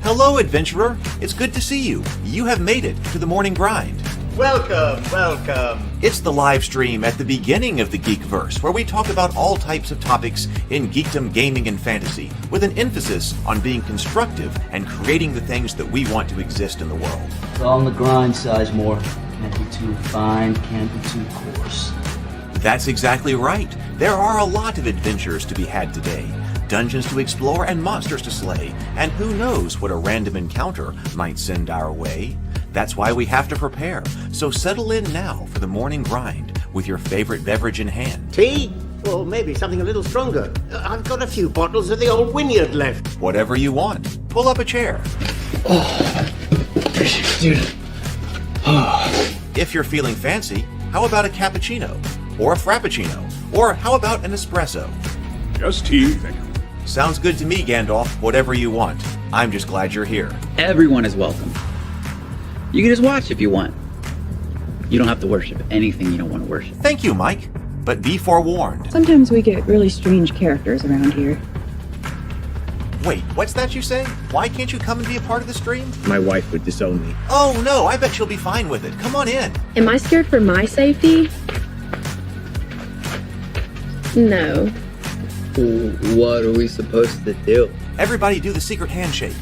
Hello, adventurer. It's good to see you. You have made it to the morning grind. Welcome, welcome. It's the live stream at the beginning of the Geekverse, where we talk about all types of topics in geekdom, gaming, and fantasy, with an emphasis on being constructive and creating the things that we want to exist in the world. It's all on the grind, Sizemore. Can't be too fine, can't be too coarse. That's exactly right. There are a lot of adventures to be had today. Dungeons to explore and monsters to slay, and who knows what a random encounter might send our way. That's why we have to prepare, so settle in now for the morning grind with your favorite beverage in hand. Tea? Or maybe something a little stronger. I've got a few bottles of the old Wynyard left. Whatever you want. Pull up a chair. Dude. If you're feeling fancy, how about a cappuccino? Or a frappuccino? Or how about an espresso? Just tea, thank you. Sounds good to me, Gandalf. Whatever you want. I'm just glad you're here. Everyone is welcome. You can just watch if you want. You don't have to worship anything you don't want to worship. Thank you, Mike. But be forewarned. Sometimes we get really strange characters around here. Wait, what's that you say? Why can't you come and be a part of the stream? My wife would disown me. Oh no, I bet she'll be fine with it. Come on in. Am I scared for my safety? No. What are we supposed to do? Everybody do the secret handshake.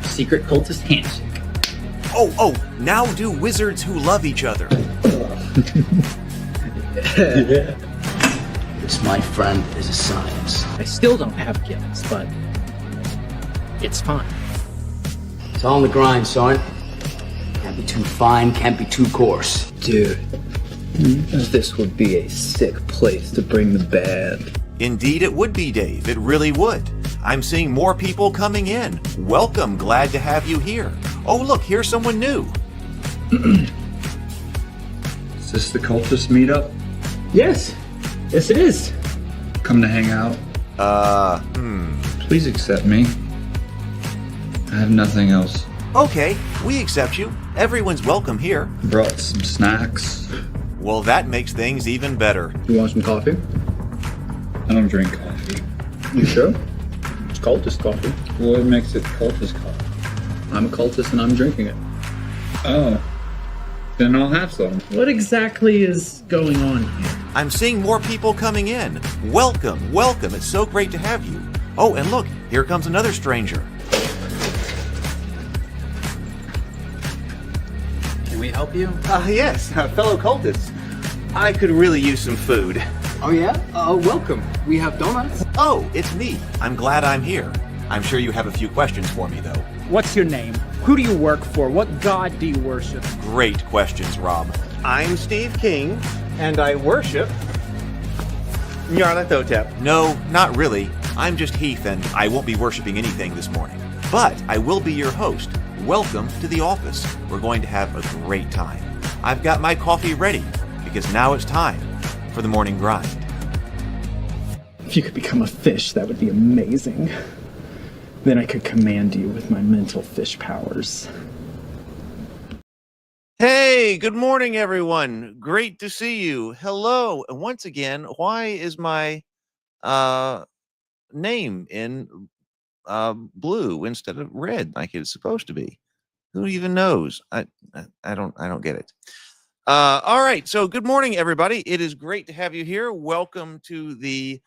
Secret cultist handshake. Oh, now do wizards who love each other. This, my friend, is a science. I still don't have gifts, but it's fine. It's all on the grind, son. Can't be too fine, can't be too coarse. Dude, this would be a sick place to bring the band. Indeed it would be, Dave. It really would. I'm seeing more people coming in. Welcome. Glad to have you here. Oh, look, here's someone new. Is this the cultist meetup? Yes it is. Come to hang out? Please accept me. I have nothing else. Okay, we accept you. Everyone's welcome here. Brought some snacks. Well, that makes things even better. You want some coffee? I don't drink coffee. You sure? It's cultist coffee. What makes it cultist coffee? I'm a cultist and I'm drinking it. Oh. Then I'll have some. What exactly is going on here? I'm seeing more people coming in. Welcome. It's so great to have you. Oh, and look, here comes another stranger. Can we help you? Yes, fellow cultists. I could really use some food. Oh yeah? Welcome. We have donuts. Oh, it's me. I'm glad I'm here. I'm sure you have a few questions for me, though. What's your name? Who do you work for? What god do you worship? Great questions, Rob. I'm Steve King, and I worship Nyarlathotep. No, not really. I'm just Heath, and I won't be worshiping anything this morning. But I will be your host. Welcome to the office. We're going to have a great time. I've got my coffee ready, because now it's time for the morning grind. If you could become a fish, that would be amazing. Then I could command you with my mental fish powers. Hey, good morning, everyone. Great to see you. Hello. And once again, why is my name in blue instead of red like it's supposed to be? Who even knows? I don't get it. All right. So good morning, everybody. It is great to have you here. Welcome to the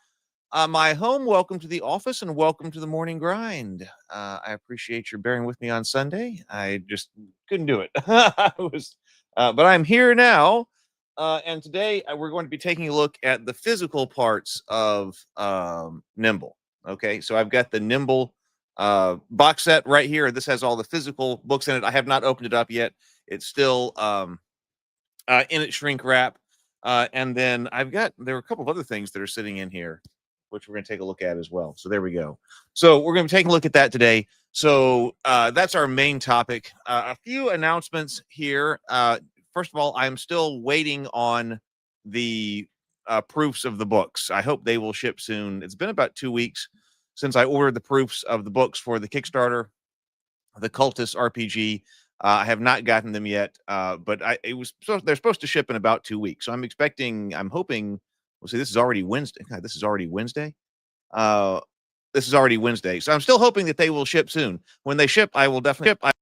my home. Welcome to the office, and welcome to the morning grind. I appreciate your bearing with me on Sunday. I just couldn't do it. But I'm here now, and today we're going to be taking a look at the physical parts of Nimble. Okay, so I've got the Nimble box set right here. This has all the physical books in it. I have not opened it up yet. It's still in its shrink wrap, and then there are a couple of other things that are sitting in here, which we're going to take a look at as well. So there we go. So we're going to be taking a look at that today. So that's our main topic. A few announcements here. First of all, I'm still waiting on the proofs of the books. I hope they will ship soon. It's been about 2 weeks since I ordered the proofs of the books for the Kickstarter, the Cultist RPG. I have not gotten them yet, but they're supposed to ship in about 2 weeks. So I'm hoping Well, see, this is already Wednesday. God, this is already Wednesday. This is already Wednesday. So I'm still hoping that they will ship soon. When they ship, I will definitely ship.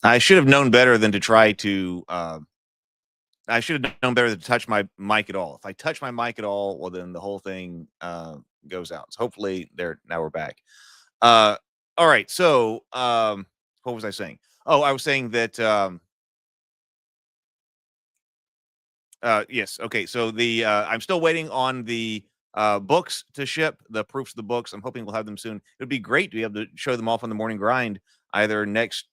I should have known better than to try to. I should have known better than to touch my mic at all. If I touch my mic at all, well, then the whole thing goes out. So hopefully, there. Now we're back. All right. So, what was I saying? Oh, I was saying that. Yes. Okay. So I'm still waiting on the books to ship, the proofs of the books. I'm hoping we'll have them soon. It would be great to be able to show them off on the morning grind, either next,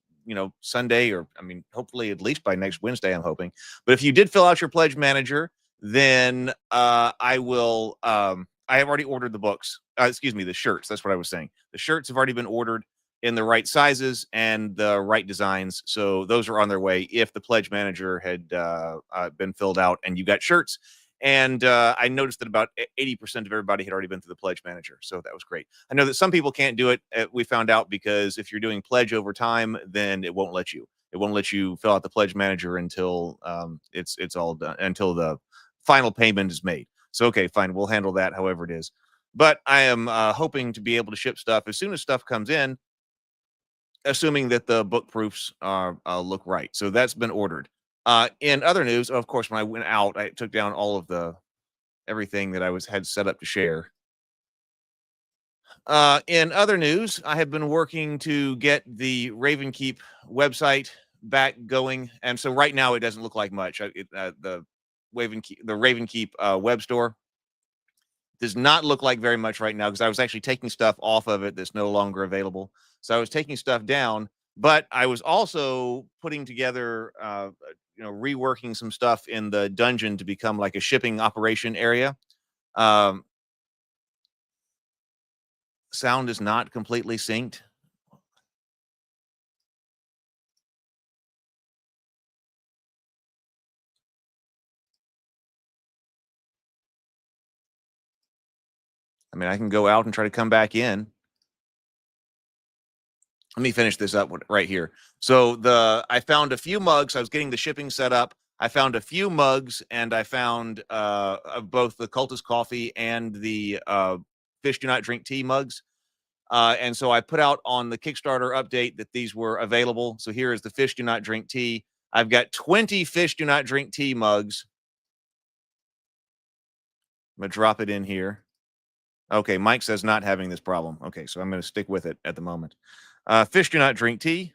Sunday, or I mean, hopefully at least by next Wednesday. I'm hoping. But if you did fill out your pledge manager, then I will. I have already ordered the books. Excuse me, the shirts. That's what I was saying. The shirts have already been ordered in the right sizes and the right designs. So those are on their way. If the pledge manager had been filled out and you got shirts, and I noticed that about 80% of everybody had already been through the pledge manager. So that was great. I know that some people can't do it. We found out because if you're doing pledge over time, then it won't let you. It won't let you fill out the pledge manager until it's all done, until the final payment is made. So okay, fine, we'll handle that however it is. But I am hoping to be able to ship stuff as soon as stuff comes in, assuming that the book proofs look right. So that's been ordered. In other news, of course, when I went out, I took down all of the everything that I had set up to share. In other news, I have been working to get the Ravenkeep website back going, and so right now it doesn't look like much. The Ravenkeep web store does not look like very much right now because I was actually taking stuff off of it that's no longer available. So I was taking stuff down, but I was also putting together, reworking some stuff in the dungeon to become like a shipping operation area. Um, Sound is not completely synced. I mean, I can go out and try to come back in. Let me finish this up right here. So I found a few mugs. I was getting the shipping set up. I found a few mugs, and I found of both the Cultist coffee and the Fish Do Not Drink tea mugs. And so I put out on the Kickstarter update that these were available. So here is the Fish Do Not Drink tea. I've got 20 Fish Do Not Drink tea mugs. I'm going to drop it in here. Okay, Mike says not having this problem. Okay, so I'm going to stick with it at the moment. Fish Do Not Drink tea.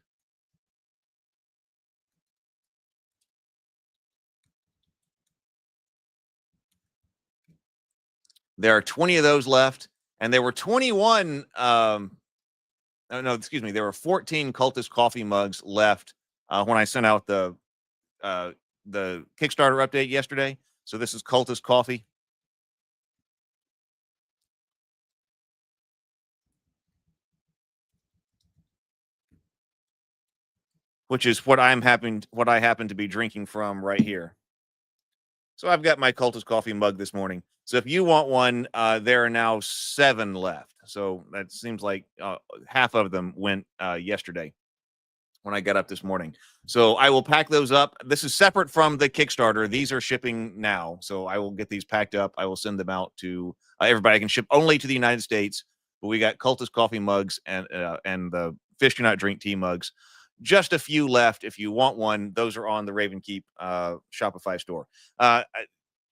There are 20 of those left, and there were 21. No, excuse me. There were 14 Cultist coffee mugs left when I sent out the Kickstarter update yesterday. So this is Cultist coffee. Which is what I happen to be drinking from right here. So I've got my Cultist coffee mug this morning. So if you want one, there are now 7 left. So that seems like half of them went yesterday. when I got up this morning. So I will pack those up. This is separate from the Kickstarter. These are shipping now. So I will get these packed up. I will send them out to everybody. I can ship only to the United States. But we got Cultist coffee mugs and the Fish Do Not Drink tea mugs. Just a few left. If you want one, those are on the Raven Keep Shopify store.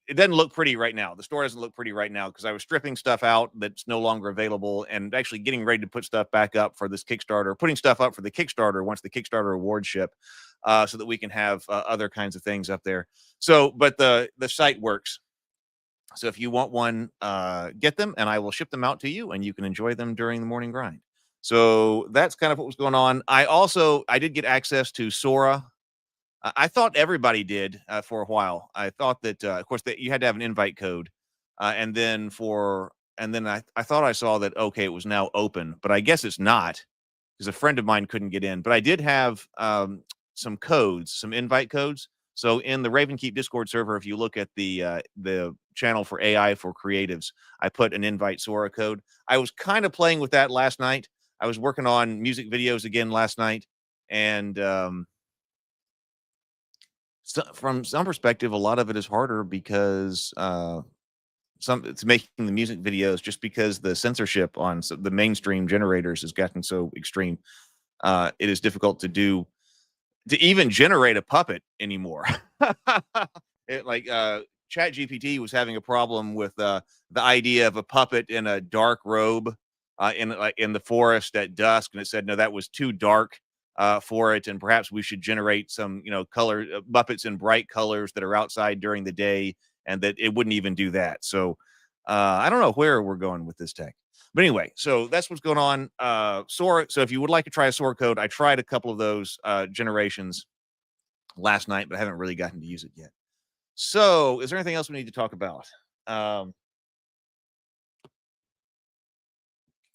It doesn't look pretty right now. The store doesn't look pretty right now because I was stripping stuff out that's no longer available and actually getting ready to put stuff back up for this Kickstarter, putting stuff up for the Kickstarter once the Kickstarter awards ship, so that we can have other kinds of things up there. So, but the site works. So if you want one, get them and I will ship them out to you and you can enjoy them during the morning grind. So that's kind of what was going on. I did get access to Sora. I thought everybody did for a while. I thought that, of course, that you had to have an invite code, and then I thought I saw that okay, it was now open, but I guess it's not because a friend of mine couldn't get in. But I did have some codes, some invite codes. So in the Raven Keep Discord server, if you look at the channel for AI for creatives, I put an invite Sora code. I was kind of playing with that last night. I was working on music videos again last night, and so from some perspective, a lot of it is harder because it's making the music videos just because the censorship on the mainstream generators has gotten so extreme. It is difficult to even generate a puppet anymore. ChatGPT was having a problem with the idea of a puppet in a dark robe in the forest at dusk, and it said no, that was too dark for it, and perhaps we should generate some color Muppets in bright colors that are outside during the day, and that it wouldn't even do that. So I don't know where we're going with this tech, but anyway, so that's what's going on. Sora. So if you would like to try a Sora code, I tried a couple of those generations last night, but I haven't really gotten to use it yet. So is there anything else we need to talk about? I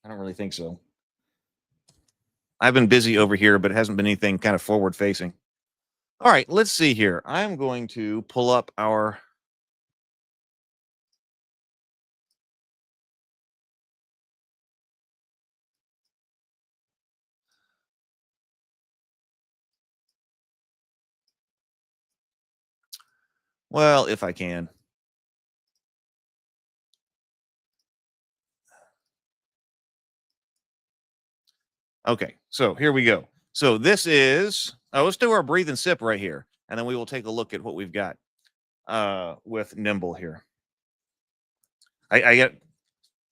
don't really think so. I've been busy over here, but it hasn't been anything kind of forward facing. All right, let's see here. I'm going to pull up our well, if I can. Okay, so here we go. So this is, let's do our breathe and sip right here, and then we will take a look at what we've got with Nimble here. I get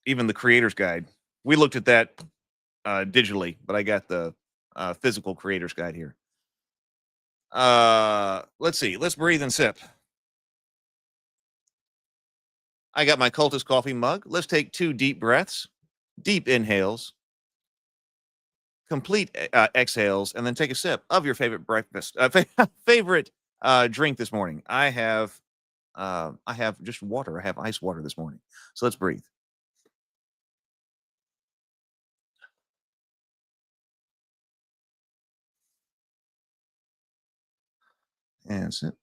even the creator's guide. We looked at that digitally, but I got the physical creator's guide here. Let's see. Let's breathe and sip. I got my Cultist coffee mug. Let's take 2 deep breaths, deep inhales, complete exhales, and then take a sip of your favorite breakfast, favorite drink this morning. I have just water. I have ice water this morning. So let's breathe. And sip.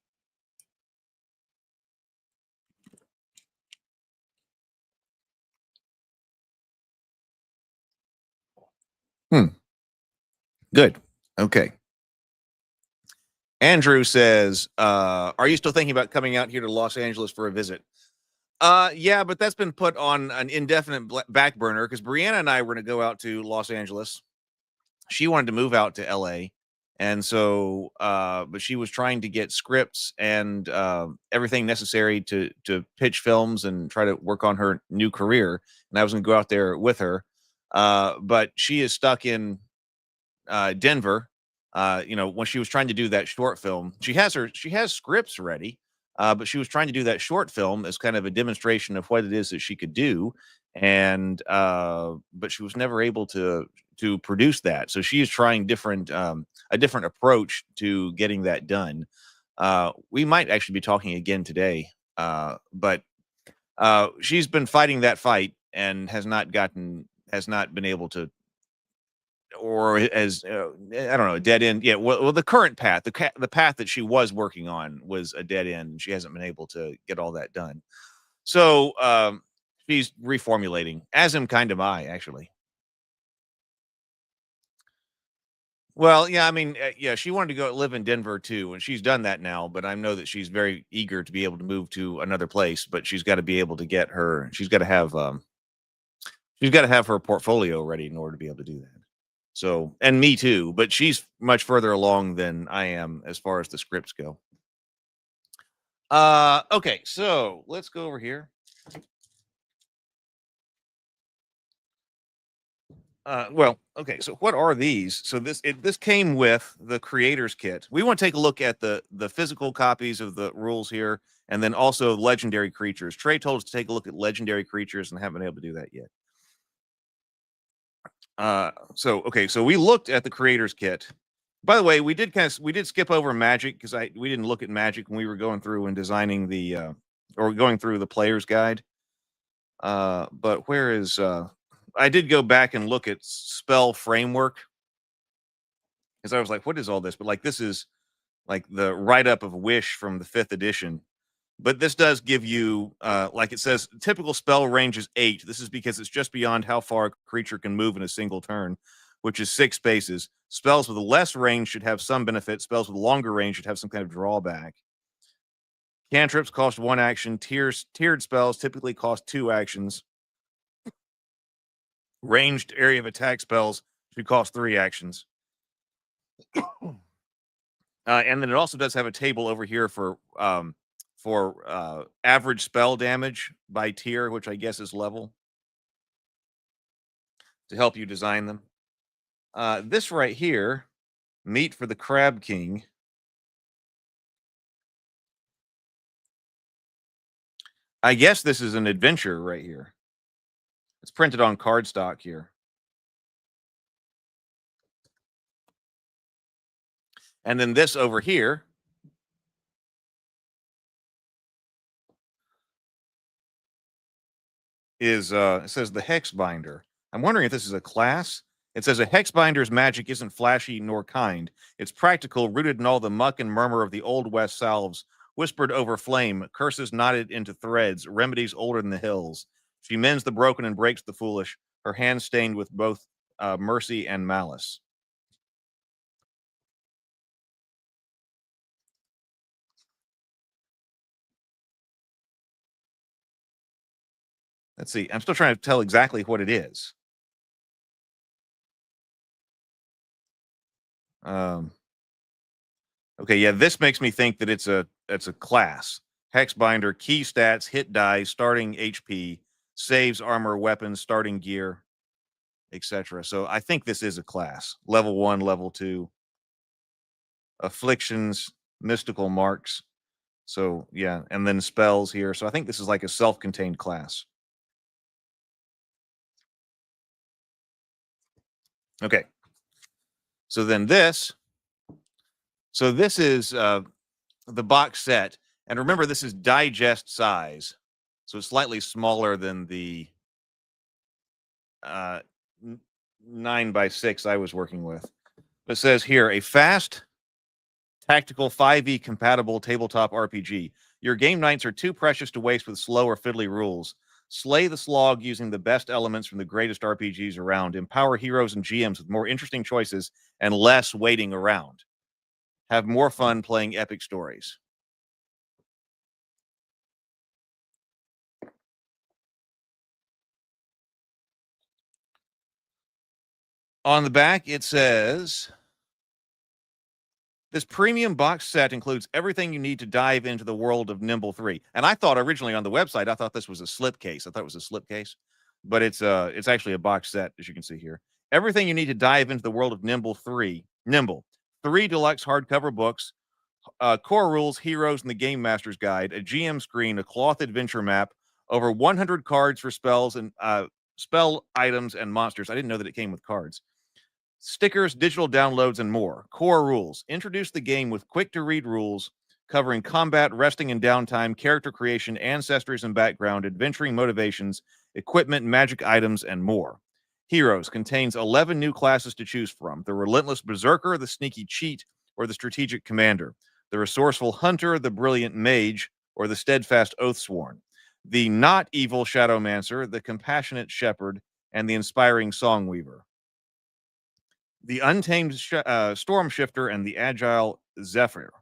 Good. Okay. Andrew says, are you still thinking about coming out here to Los Angeles for a visit? Yeah, but that's been put on an indefinite back burner because Brianna and I were going to go out to Los Angeles. She wanted to move out to LA. And so, but she was trying to get scripts and everything necessary to pitch films and try to work on her new career. And I was going to go out there with her. But she is stuck in Denver. When she was trying to do that short film, she has scripts ready, but she was trying to do that short film as kind of a demonstration of what it is that she could do. And but she was never able to produce that. So she is trying a different approach to getting that done. We might actually be talking again today, but she's been fighting that fight and has not been able to, or as I don't know, a dead end. Yeah, well, the current path, the path that she was working on was a dead end, and she hasn't been able to get all that done. So she's reformulating, as am kind of I, actually. Well, yeah, I mean, yeah, she wanted to go live in Denver too, and she's done that now. But I know that she's very eager to be able to move to another place. But she's got to be able to get her. She's got to have her portfolio ready in order to be able to do that. So, and me too. But she's much further along than I am as far as the scripts go. Okay, so let's go over here. Well, okay, so what are these? So this came with the creator's kit. We want to take a look at the physical copies of the rules here, and then also legendary creatures. Trey told us to take a look at legendary creatures and haven't been able to do that yet. So we looked at the creator's kit. By the way, we did skip over magic because we didn't look at magic when we were going through and designing the or going through the player's guide. But where is I did go back and look at spell framework because I was like, what is all this? But like, this is like the write up of Wish from the 5th edition. But this does give you, like it says, typical spell range is 8. This is because it's just beyond how far a creature can move in a single turn, which is 6 spaces. Spells with a less range should have some benefit. Spells with longer range should have some kind of drawback. Cantrips cost 1 action. Tiered spells typically cost 2 actions. Ranged area of attack spells should cost 3 actions. And then it also does have a table over here for average spell damage by tier, which I guess is level, to help you design them. This right here, Meat for the Crab King. I guess this is an adventure right here. It's printed on cardstock here. And then this over here is it says the Hex Binder. I'm wondering if this is a class. It says a Hex Binder's magic isn't flashy nor kind. It's practical, rooted in all the muck and murmur of the Old West salves, whispered over flame, curses knotted into threads, remedies older than the hills. She mends the broken and breaks the foolish, her hands stained with both mercy and malice. Let's see. I'm still trying to tell exactly what it is. Okay, yeah, this makes me think that it's a class. Hexbinder, key stats, hit die, starting HP, saves, armor, weapons, starting gear, etc. So I think this is a class. Level 1, level 2. Afflictions, mystical marks. So yeah, and then spells here. So I think this is like a self-contained class. Okay. So then this is the box set. And remember, this is digest size. So it's slightly smaller than the 9x6 I was working with. It says here, a fast, tactical 5e compatible tabletop RPG. Your game nights are too precious to waste with slow or fiddly rules. Slay the slog using the best elements from the greatest RPGs around. Empower heroes and GMs with more interesting choices and less waiting around. Have more fun playing epic stories. On the back, it says, this premium box set includes everything you need to dive into the world of Nimble 3. And I thought originally on the website, I thought this was a slipcase. I thought it was a slipcase, but it's actually a box set, as you can see here. Everything you need to dive into the world of Nimble 3. Nimble. 3 deluxe hardcover books, core rules, heroes, and the Game Master's Guide, a GM screen, a cloth adventure map, over 100 cards for spells and spell items and monsters. I didn't know that it came with cards. Stickers, digital downloads, and more. Core rules. Introduce the game with quick-to-read rules covering combat, resting and downtime, character creation, ancestries and background, adventuring motivations, equipment, magic items, and more. Heroes contains 11 new classes to choose from. The Relentless Berserker, the Sneaky Cheat, or the Strategic Commander. The Resourceful Hunter, the Brilliant Mage, or the Steadfast Oathsworn. The Not Evil Shadowmancer, the Compassionate Shepherd, and the Inspiring Songweaver. the Untamed Storm Shifter, and the Agile Zephyr.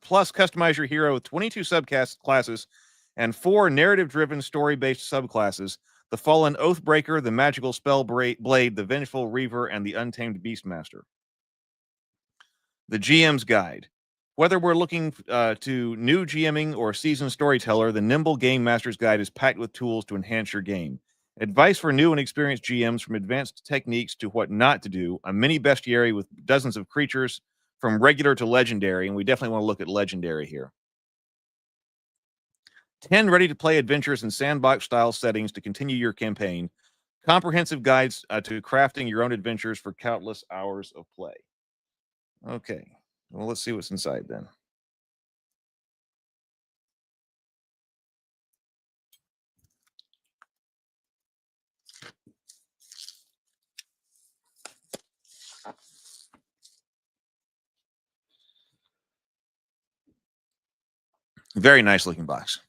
Plus, customize your hero with 22 subclasses and 4 narrative-driven, story-based subclasses: the Fallen Oathbreaker, the Magical Spell Blade, the Vengeful Reaver, and the Untamed Beastmaster. The GM's Guide. Whether we're looking to new GMing or seasoned storyteller, the Nimble Game Master's Guide is packed with tools to enhance your game. Advice for new and experienced GMs, from advanced techniques to what not to do, a mini bestiary with dozens of creatures from regular to legendary, and we definitely want to look at legendary here. 10 ready-to-play adventures in sandbox-style settings to continue your campaign. Comprehensive guides to crafting your own adventures for countless hours of play. Okay, well, let's see what's inside then. Very nice looking box.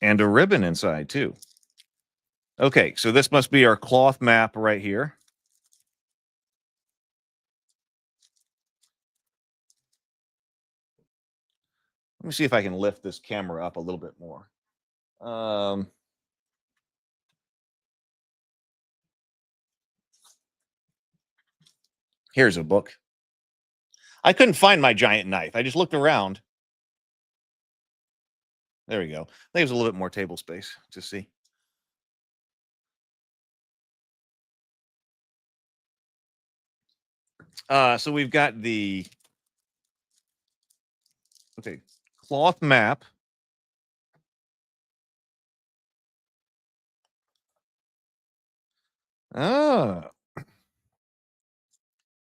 And a ribbon inside too. Okay, so this must be our cloth map right here. Let me see if I can lift this camera up a little bit more. Here's a book. I couldn't find my giant knife. I just looked around. There we go. I think there's a little bit more table space to see. So we've got the cloth map.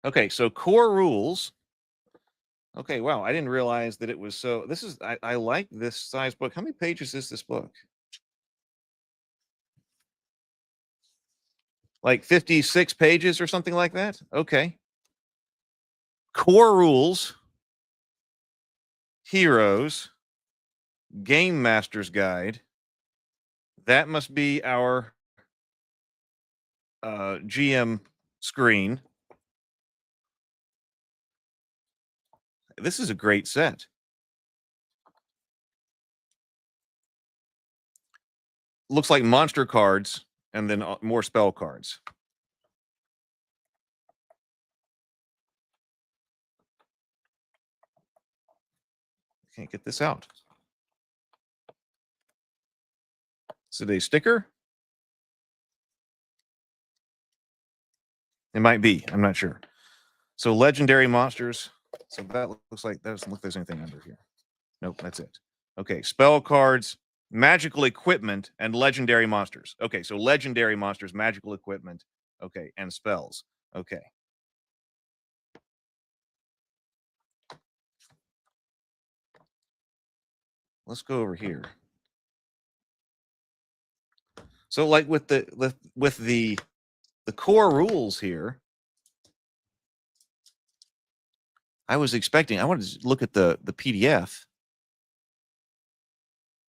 Okay, so core rules. Okay, wow, I didn't realize that it was so. This is I like this size book. How many pages is this book? Like 56 pages or something like that? Okay. Core rules, heroes, game master's guide. That must be our GM screen. This is a great set. Looks like monster cards and then more spell cards. Can't get this out. Is it a sticker? It might be. I'm not sure. So legendary monsters. So that looks like, that doesn't look like there's anything under here. Nope, that's it. Okay, spell cards, magical equipment, and legendary monsters. Okay, so legendary monsters, magical equipment, okay, and spells. Okay. Let's go over here. So like with the core rules here, I was expecting, I wanted to look at the PDF.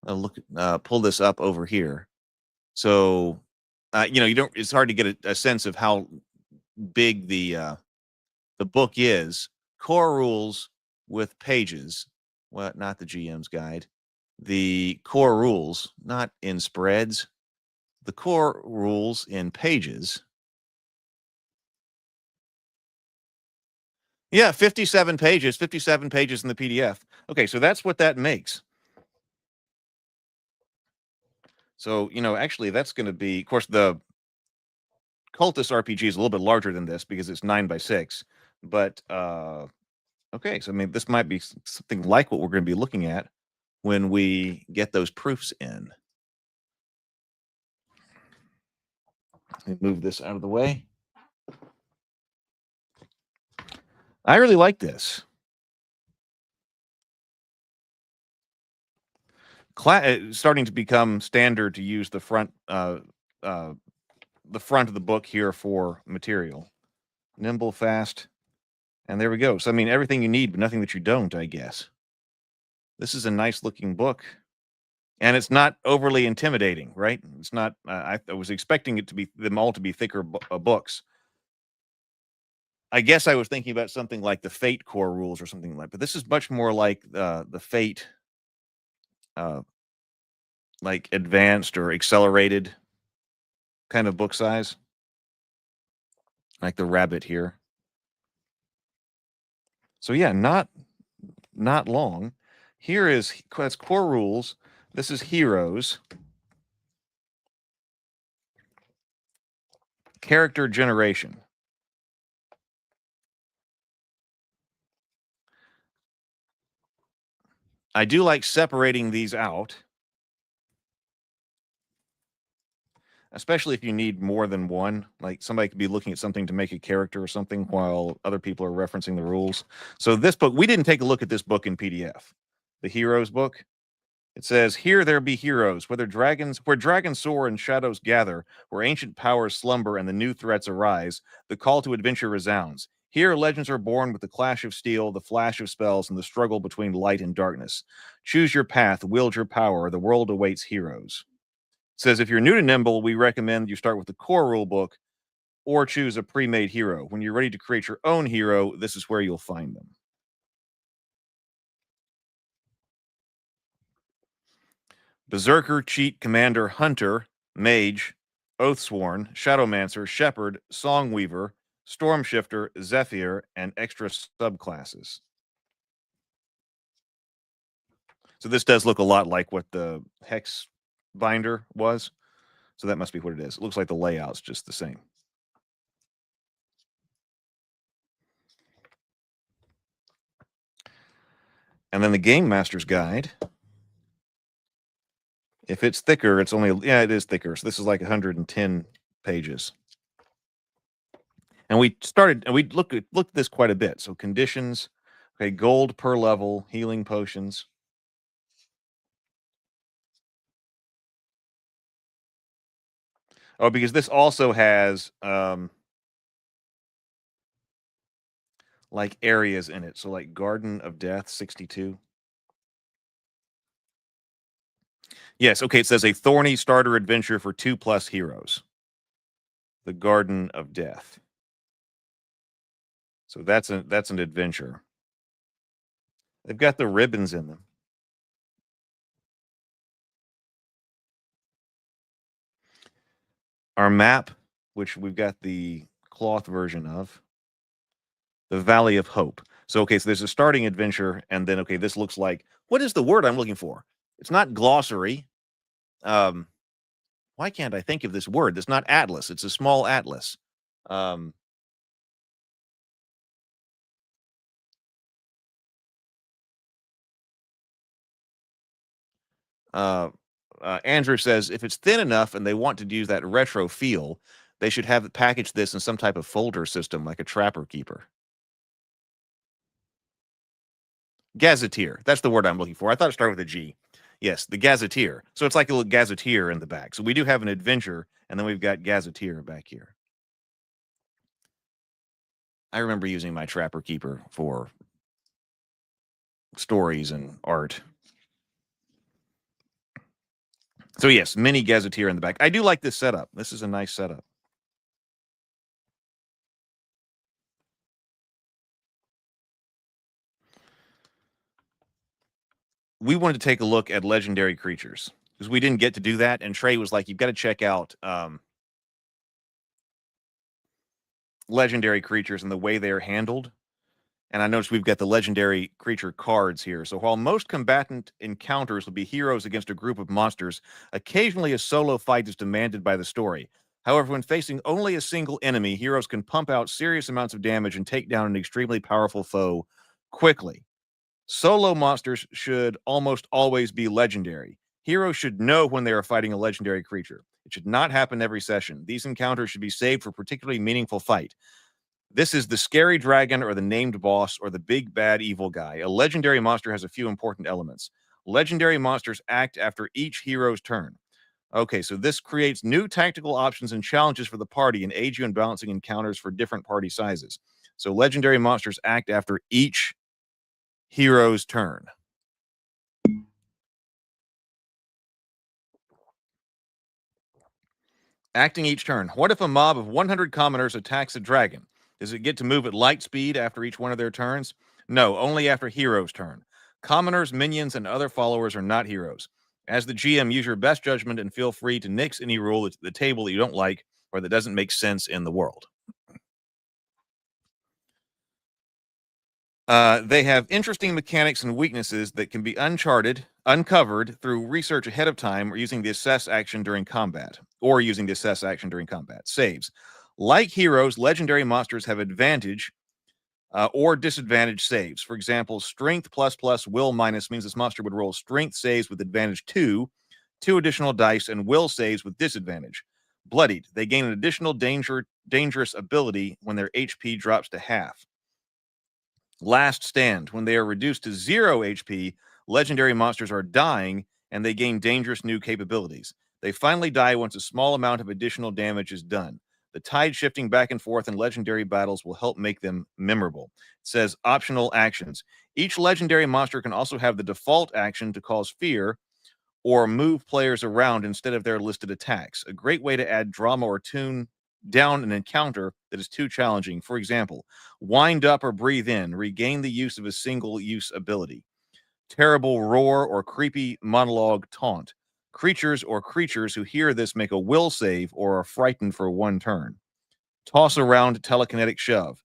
I'll pull this up over here. So, it's hard to get a sense of how big the book is. Core rules with pages. Well, not the GM's guide. The core rules, not in spreads. The core rules in pages. Yeah, 57 pages, 57 pages in the PDF. Okay, so that's what that makes. So, actually that's going to be, of course, the Cultist RPG is a little bit larger than this because it's 9x6. But, okay, so I mean, this might be something like what we're going to be looking at when we get those proofs in. Let me move this out of the way. I really like this. Starting to become standard to use the front of the book here for material. Nimble, fast, and there we go. So I mean, everything you need, but nothing that you don't, I guess. This is a nice looking book. And it's not overly intimidating, right? It's not. I was expecting it to be them all to be thicker books. I guess I was thinking about something like the Fate core rules or something like. But this is much more like the Fate, like advanced or accelerated kind of book size, like the Rabbit here. So yeah, not long. Here is that's core rules. This is Heroes. Character generation. I do like separating these out, especially if you need more than one. Like somebody could be looking at something to make a character or something while other people are referencing the rules. So this book, we didn't take a look at this book in PDF, the Heroes book. It says, "Here there be heroes, where dragons soar and shadows gather, where ancient powers slumber and the new threats arise, the call to adventure resounds. Here legends are born with the clash of steel, the flash of spells, and the struggle between light and darkness. Choose your path, wield your power, the world awaits heroes." It says, if you're new to Nimble, we recommend you start with the core rule book or choose a pre-made hero. When you're ready to create your own hero, this is where you'll find them. Berserker, Cheat, Commander, Hunter, Mage, Oathsworn, Shadowmancer, Shepherd, Songweaver, Stormshifter, Zephyr, and extra subclasses. So this does look a lot like what the Hex binder was. So that must be what it is. It looks like the layout's just the same. And then the Game Master's Guide. If it's thicker, it's only, yeah, it is thicker. So this is like 110 pages. And we looked at this quite a bit. So conditions, okay, gold per level, healing potions. Oh, because this also has like areas in it. So like Garden of Death 62. Yes, okay, it says a thorny starter adventure for 2+ heroes. The Garden of Death. So that's an adventure. They've got the ribbons in them. Our map, which we've got the cloth version of, the Valley of Hope. So, okay, so there's a starting adventure, and then, okay, this looks like, what is the word I'm looking for? It's not glossary. Why can't I think of this word? It's not atlas. It's a small atlas. Andrew says, if it's thin enough and they want to use that retro feel, they should have package this in some type of folder system like a Trapper Keeper. Gazetteer. That's the word I'm looking for. I thought it started with a G. Yes, the Gazetteer. So it's like a little Gazetteer in the back. So we do have an adventure, and then we've got Gazetteer back here. I remember using my Trapper Keeper for stories and art. So yes, mini Gazetteer in the back. I do like this setup. This is a nice setup. We wanted to take a look at legendary creatures because we didn't get to do that. And Trey was like, you've got to check out legendary creatures and the way they are handled. And I noticed we've got the legendary creature cards here. So while most combatant encounters will be heroes against a group of monsters, occasionally a solo fight is demanded by the story. However, when facing only a single enemy, heroes can pump out serious amounts of damage and take down an extremely powerful foe quickly. Solo monsters should almost always be legendary. Heroes should know when they are fighting a legendary creature. It should not happen every session. These encounters should be saved for a particularly meaningful fight. This is the scary dragon or the named boss or the big bad evil guy. A legendary monster has a few important elements. Legendary monsters act after each hero's turn. Okay, so this creates new tactical options and challenges for the party and aids you in balancing encounters for different party sizes. So legendary monsters act after each hero's turn. Acting each turn. What if a mob of 100 commoners attacks a dragon? Does it get to move at light speed after each one of their turns? No, only after hero's turn. Commoners, minions, and other followers are not heroes. As the GM, use your best judgment and feel free to nix any rule at the table that you don't like or that doesn't make sense in the world. They have interesting mechanics and weaknesses that can be uncovered through research ahead of time or using the assess action during combat. Saves. Like heroes, legendary monsters have advantage or disadvantage saves. For example, strength ++ will minus means this monster would roll strength saves with advantage 2 additional dice, and will saves with disadvantage. Bloodied. They gain an additional dangerous ability when their HP drops to half. Last stand. When they are reduced to 0 HP, legendary monsters are dying and they gain dangerous new capabilities. They finally die once a small amount of additional damage is done. The tide shifting back and forth in legendary battles will help make them memorable. It says optional actions. Each legendary monster can also have the default action to cause fear or move players around instead of their listed attacks. A great way to add drama or tune down an encounter that is too challenging. For example, wind up or breathe in, regain the use of a single-use ability. Terrible roar or creepy monologue taunt. Creatures who hear this make a will save or are frightened for 1 turn. Toss around, telekinetic shove.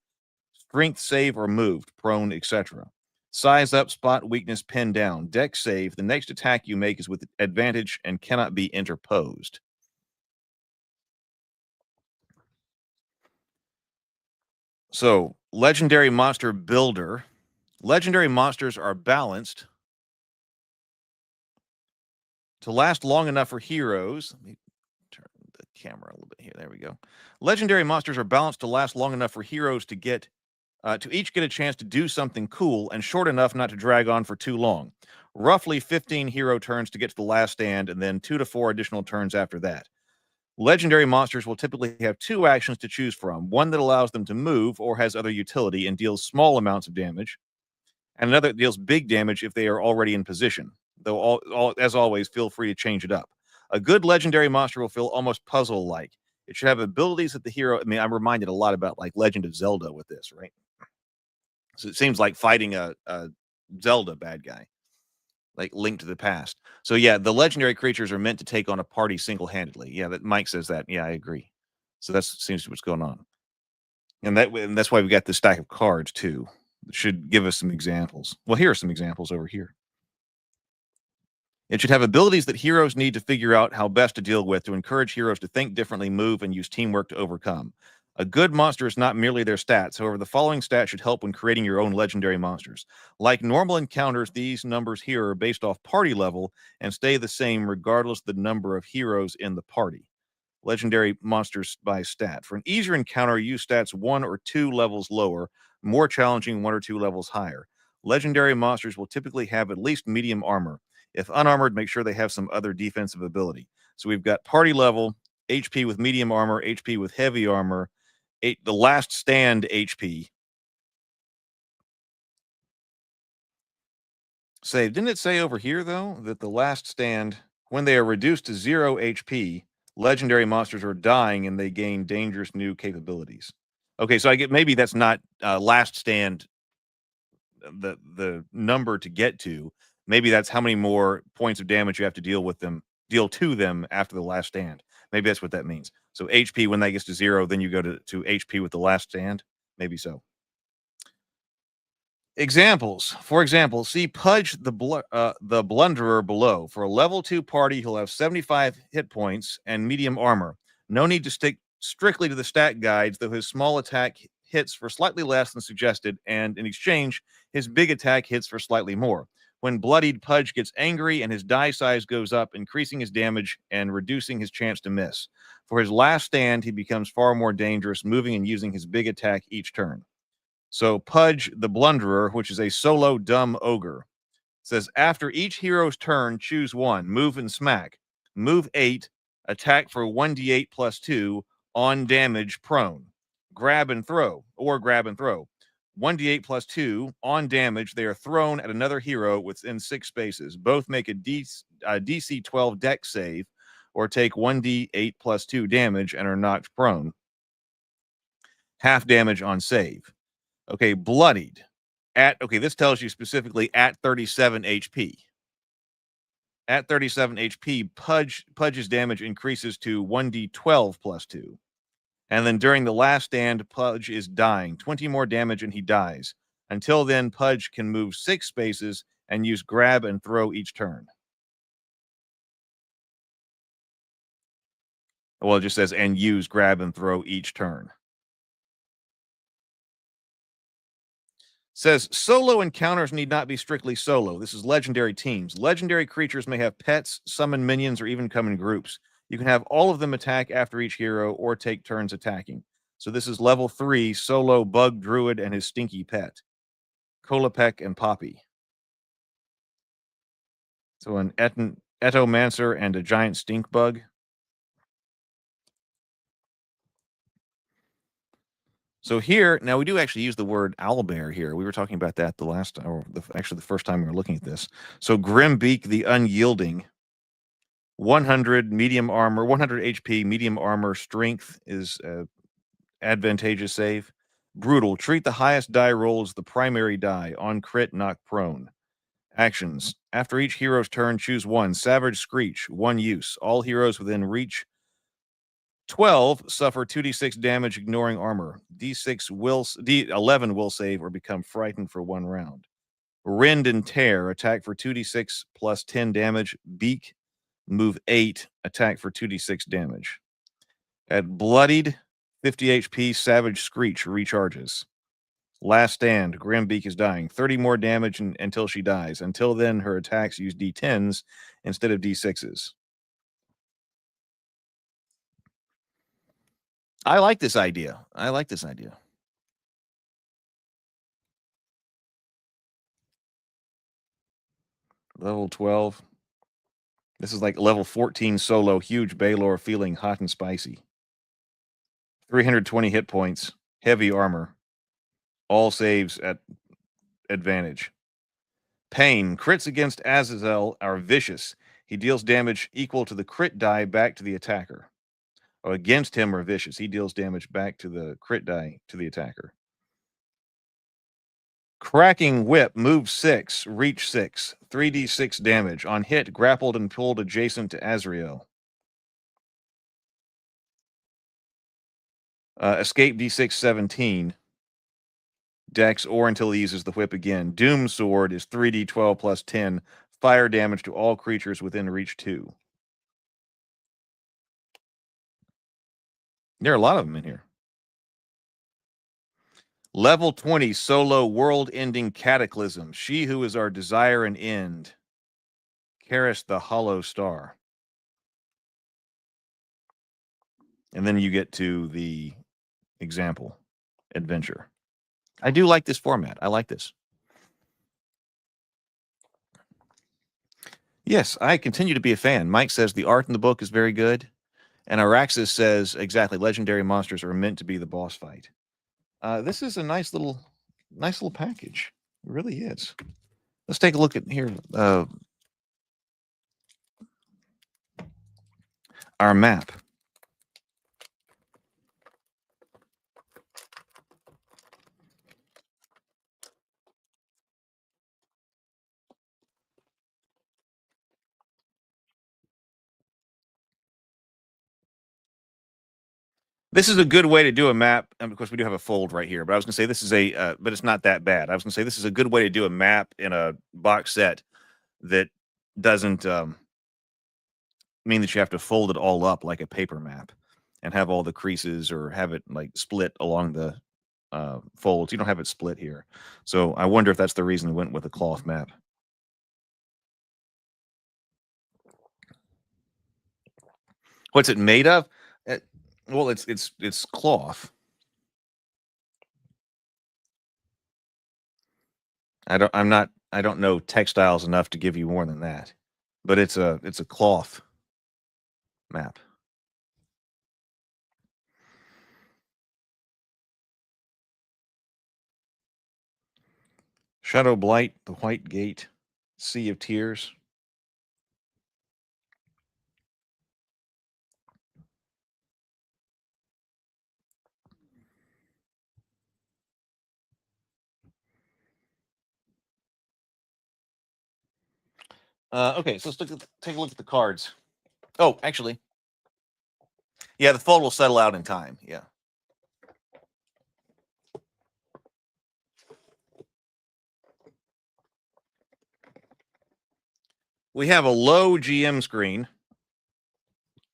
Strength save or moved, prone, etc. Size up, spot weakness, pin down. Dex save. The next attack you make is with advantage and cannot be interposed. So, legendary monster builder. Legendary monsters are balanced to last long enough for heroes. Let me turn the camera a little bit here. There we go. Legendary monsters are balanced to last long enough for heroes to each get a chance to do something cool and short enough not to drag on for too long. Roughly 15 hero turns to get to the last stand, and then 2 to 4 additional turns after that. Legendary monsters will typically have 2 actions to choose from, one that allows them to move or has other utility and deals small amounts of damage, and another that deals big damage if they are already in position, though as always, feel free to change it up. A good legendary monster will feel almost puzzle-like. It should have abilities that the hero, I'm reminded a lot about like Legend of Zelda with this, right? So it seems like fighting a Zelda bad guy, like Link to the Past. So yeah, the legendary creatures are meant to take on a party single-handedly. Yeah, that Mike says that. Yeah, I agree. So that seems what's going on, and that's why we got this stack of cards too. That should give us some examples. Well, here are some examples over here. It should have abilities that heroes need to figure out how best to deal with to encourage heroes to think differently, move, and use teamwork to overcome. A good monster is not merely their stats. However, the following stats should help when creating your own legendary monsters. Like normal encounters, these numbers here are based off party level and stay the same regardless of the number of heroes in the party. Legendary monsters by stat. For an easier encounter, use stats 1 or 2 levels lower, more challenging 1 or 2 levels higher. Legendary monsters will typically have at least medium armor. If unarmored, make sure they have some other defensive ability. So we've got party level, HP with medium armor, HP with heavy armor, the last stand HP. Didn't it say over here, though, that the last stand, when they are reduced to 0 HP, legendary monsters are dying and they gain dangerous new capabilities? Okay, so I get maybe that's not last stand, the number to get to. Maybe that's how many more points of damage you have to deal to them after the last stand. Maybe that's what that means. So HP, when that gets to 0, then you go to HP with the last stand. Maybe so. Examples. For example, see Pudge the Blunderer below. For a level 2 party, he'll have 75 hit points and medium armor. No need to stick strictly to the stat guides, though his small attack hits for slightly less than suggested, and in exchange, his big attack hits for slightly more. When bloodied, Pudge gets angry and his die size goes up, increasing his damage and reducing his chance to miss. For his last stand, he becomes far more dangerous, moving and using his big attack each turn. So Pudge the Blunderer, which is a solo dumb ogre, says after each hero's turn, choose 1, move and smack. Move 8, attack for 1d8 plus 2, on damage, prone. Grab and throw. 1d8 plus 2, on damage, they are thrown at another hero within 6 spaces. Both make a DC 12 dex save. or take 1d8 plus 2 damage and are knocked prone. Half damage on save. Okay, bloodied. Okay, this tells you specifically at 37 HP. At 37 HP, Pudge's damage increases to 1d12 plus 2. And then during the last stand, Pudge is dying. 20 more damage and he dies. Until then, Pudge can move 6 spaces and use grab and throw each turn. Well, it just says, and use grab and throw each turn. Says, solo encounters need not be strictly solo. This is legendary teams. Legendary creatures may have pets, summon minions, or even come in groups. You can have all of them attack after each hero or take turns attacking. So this is level 3, solo bug druid and his stinky pet. Kolapek and Poppy. So an Etomancer and a giant stink bug. So here, now we do actually use the word owlbear here. We were talking about that actually the first time we were looking at this. So Grimbeak the Unyielding, 100 medium armor, 100 HP, medium armor, strength is advantageous save. Brutal, treat the highest die roll as the primary die. On crit, knock prone. Actions, after each hero's turn, choose one. Savage Screech, one use. All heroes within reach 12 suffer 2d6 damage ignoring armor. D11 will save or become frightened for 1 round. Rend and Tear, attack for 2d6 plus 10 damage. Beak, move 8, attack for 2d6 damage. At Bloodied, 50 HP, Savage Screech recharges. Last Stand, Grimbeak is dying. 30 more damage until she dies. Until then, her attacks use d10s instead of d6s. I like this idea. Level 12. This is like level 14 solo, huge Baylor feeling hot and spicy. 320 hit points, heavy armor. All saves at advantage. Pain. Crits against Azazel are vicious. He deals damage equal to the crit die back to the attacker. Or against him are vicious. He deals damage back to the crit die to the attacker. Cracking Whip, move 6, reach 6, 3d6 damage. On hit, grappled and pulled adjacent to Azrael. Escape d6 17. Dex or until he uses the whip again. Doom Sword is 3d12 plus 10. Fire damage to all creatures within reach 2. There are a lot of them in here. Level 20, solo world-ending cataclysm. She who is our desire and end. Karis the Hollow Star. And then you get to the example, adventure. I do like this format. I like this. Yes, I continue to be a fan. Mike says the art in the book is very good. And Araxis says, exactly, legendary monsters are meant to be the boss fight. This is a nice little package. It really is. Let's take a look at here. Our map. This is a good way to do a map. And of course, we do have a fold right here. But I was going to say this is but it's not that bad. I was going to say this is a good way to do a map in a box set that doesn't mean that you have to fold it all up like a paper map and have all the creases or have it like split along the folds. You don't have it split here. So I wonder if that's the reason we went with a cloth map. What's it made of? Well, it's cloth. I don't know textiles enough to give you more than that. But it's a cloth map. Shadow Blight, the White Gate, Sea of Tears. Okay, so let's take a look at the cards. Oh, actually, yeah, the fold will settle out in time. Yeah. We have a low GM screen.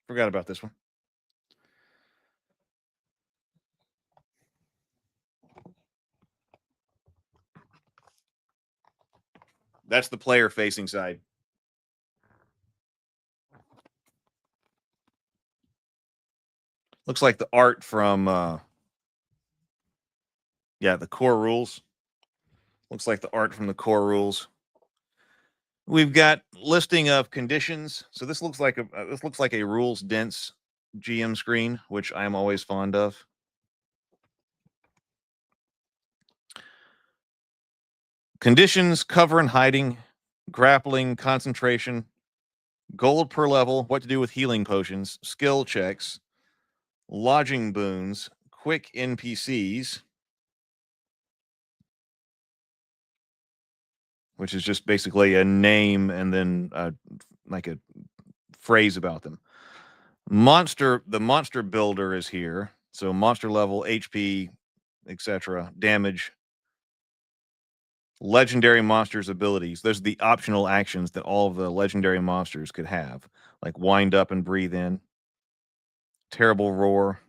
Forgot about this one. That's the player facing side. Looks like the art from the core rules. Looks like the art from the core rules. We've got listing of conditions. So this looks like a rules dense GM screen, which I'm always fond of. Conditions: cover and hiding, grappling, concentration, gold per level, what to do with healing potions, skill checks, lodging boons, quick NPCs, which is just basically a name and then like a phrase about them. The monster builder is here. So monster level, HP, etc., damage, legendary monsters' abilities. Those are the optional actions that all of the legendary monsters could have, like wind up and breathe in, terrible roar.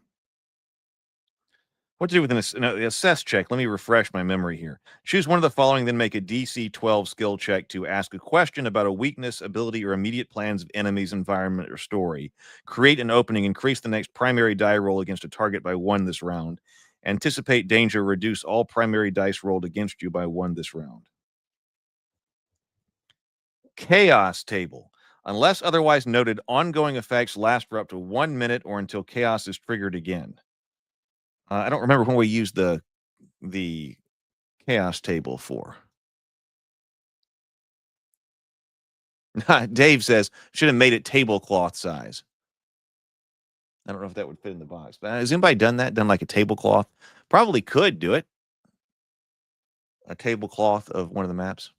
What to do with an assess check? Let me refresh my memory here. Choose one of the following, then make a DC 12 skill check to ask a question about a weakness, ability, or immediate plans of enemies, environment, or story. Create an opening. Increase the next primary die roll against a target by 1 this round. Anticipate danger. Reduce all primary dice rolled against you by 1 this round. Chaos table. Unless otherwise noted, ongoing effects last for up to 1 minute or until chaos is triggered again. I don't remember when we used the chaos table for. Dave says should have made it tablecloth size. I don't know if that would fit in the box, but has anybody done that? Done like a tablecloth? Probably could do it. A tablecloth of one of the maps.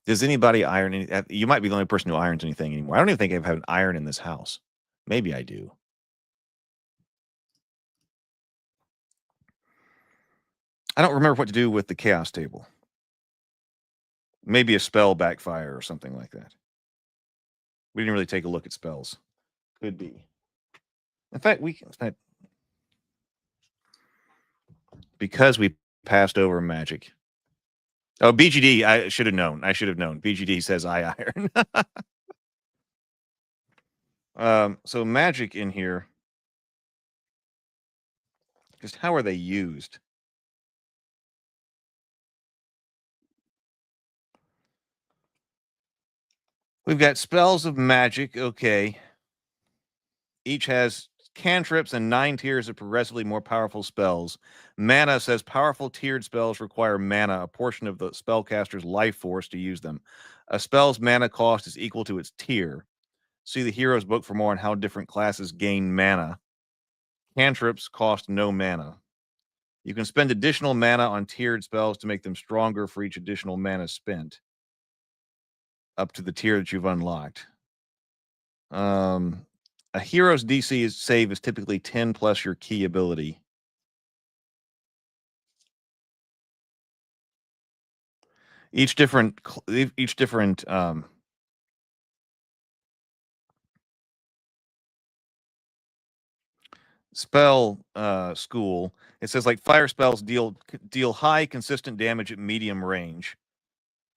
Does anybody iron any? You might be the only person who irons anything anymore. I don't even think I've had an iron in this house. Maybe I do. I don't remember what to do with the chaos table. Maybe a spell backfire or something like that. We didn't really take a look at spells. Could be. In fact, because we passed over magic. Oh, BGD, I should have known. BGD says I iron. So magic in here. Just how are they used? We've got spells of magic. Okay. Each has cantrips and 9 tiers of progressively more powerful spells. Mana says powerful tiered spells require mana, a portion of the spellcaster's life force, to use them. A spell's mana cost is equal to its tier. See the hero's book for more on how different classes gain mana. Cantrips cost no mana. You can spend additional mana on tiered spells to make them stronger for each additional mana spent, up to the tier that you've unlocked. A hero's DC save is typically 10 plus your key ability. Each different spell school. It says like fire spells deal high consistent damage at medium range,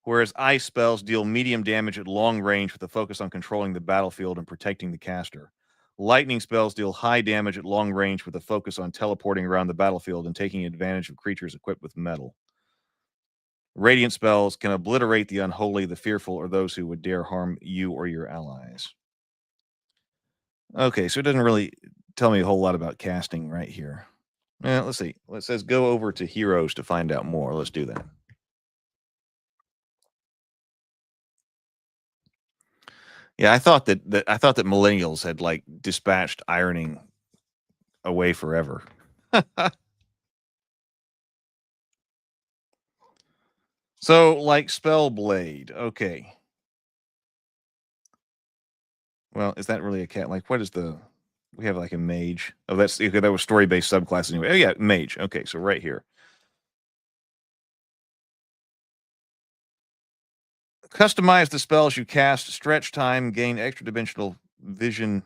whereas ice spells deal medium damage at long range with a focus on controlling the battlefield and protecting the caster. Lightning spells deal high damage at long range with a focus on teleporting around the battlefield and taking advantage of creatures equipped with metal. Radiant spells can obliterate the unholy, the fearful, or those who would dare harm you or your allies. Okay, so it doesn't really tell me a whole lot about casting right here. Let's see. It says go over to heroes to find out more. Let's do that. Yeah, I thought that millennials had like dispatched ironing away forever. So, like spell blade. Okay. Well, is that really a cat? Like, what is the? We have like a mage. Oh, that's okay. That was story-based subclass anyway. Oh yeah, mage. Okay, so right here. Customize the spells you cast, stretch time, gain extra dimensional vision.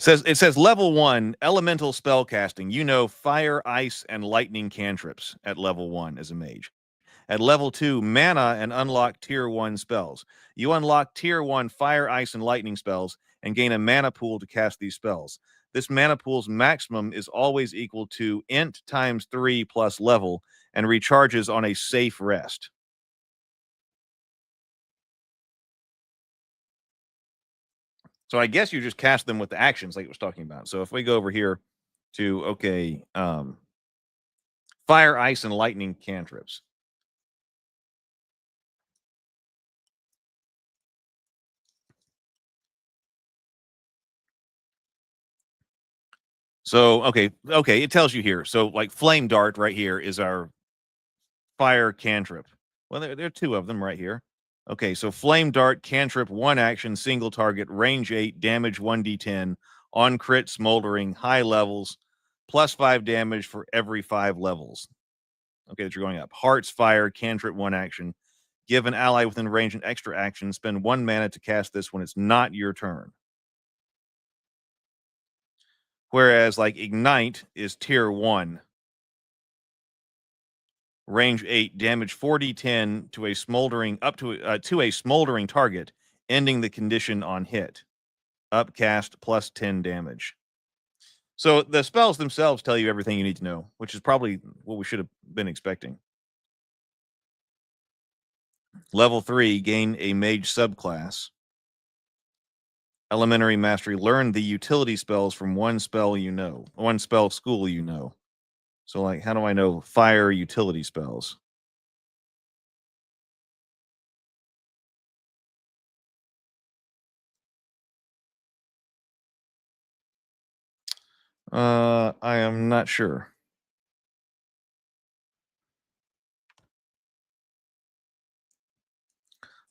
It says level 1 elemental spell casting. You know fire, ice, and lightning cantrips at level 1 as a mage. At level 2, mana and unlock tier 1 spells. You unlock tier 1 fire, ice, and lightning spells and gain a mana pool to cast these spells. This mana pool's maximum is always equal to int times 3 plus level and recharges on a safe rest. So I guess you just cast them with the actions like it was talking about. So if we go over here to, okay, fire, ice, and lightning cantrips. So, okay, it tells you here. So, like Flame Dart right here is our fire cantrip. Well, there are two of them right here. Okay, so Flame Dart cantrip, 1 action, single target, range 8, damage 1d10, on crit, smoldering, high levels, plus 5 damage for every 5 levels. Okay, that you're going up. Heart's Fire, cantrip, 1 action. Give an ally within range an extra action. Spend 1 mana to cast this when it's not your turn. Whereas, like, Ignite is tier 1. Range 8, damage 4d10 to a smoldering to a smoldering target, ending the condition on hit. Upcast plus 10 damage. So the spells themselves tell you everything you need to know, which is probably what we should have been expecting. Level 3, gain a mage subclass. Elementary mastery, learn the utility spells from one spell school you know. So, like, how do I know fire utility spells? I am not sure.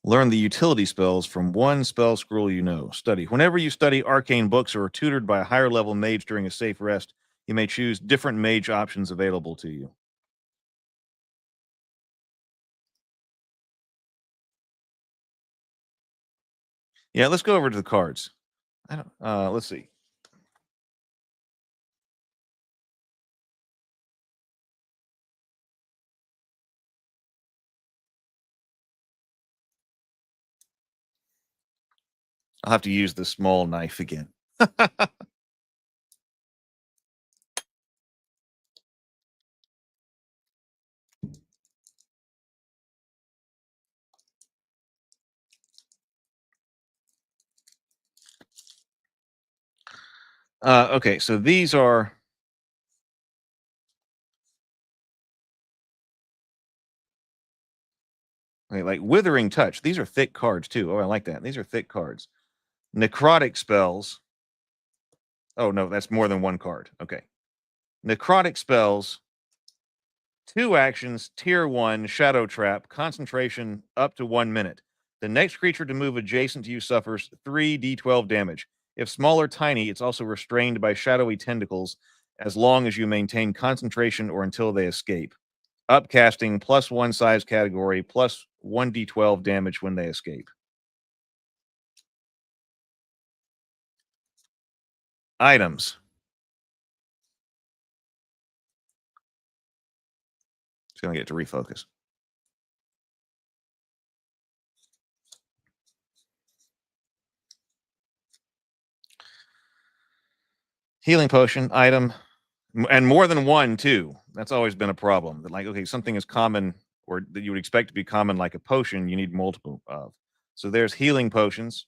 Learn the utility spells from one spell scroll you know. Study. Whenever you study arcane books or are tutored by a higher level mage during a safe rest, you may choose different mage options available to you. Yeah, let's go over to the cards. Let's see. I'll have to use the small knife again. Okay, so these are like Withering Touch. These are thick cards too. Oh, I like that. These are thick cards. Necrotic spells. Oh no, that's more than one card. Okay. Necrotic spells. 2 actions, tier 1, Shadow Trap, concentration up to 1 minute. The next creature to move adjacent to you suffers 3d12 damage. If small or tiny, it's also restrained by shadowy tentacles as long as you maintain concentration or until they escape. Upcasting plus 1 size category plus 1d12 damage when they escape. Items. Just going to get to refocus. Healing potion, item, and more than one too. That's always been a problem. That, like, okay, something is common or that you would expect to be common, like a potion, you need multiple of. So there's healing potions,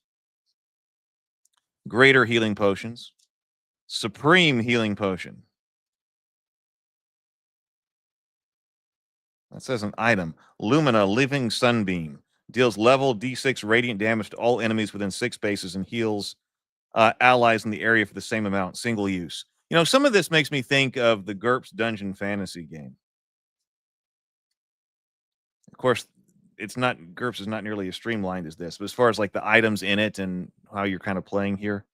greater healing potions, supreme healing potion. That says an item. Lumina, living sunbeam, deals level d6 radiant damage to all enemies within 6 spaces and heals allies in the area for the same amount, single use. You know, some of this makes me think of the GURPS Dungeon Fantasy game. Of course, it's not GURPS is not nearly as streamlined as this, but as far as like the items in it and how you're kind of playing here.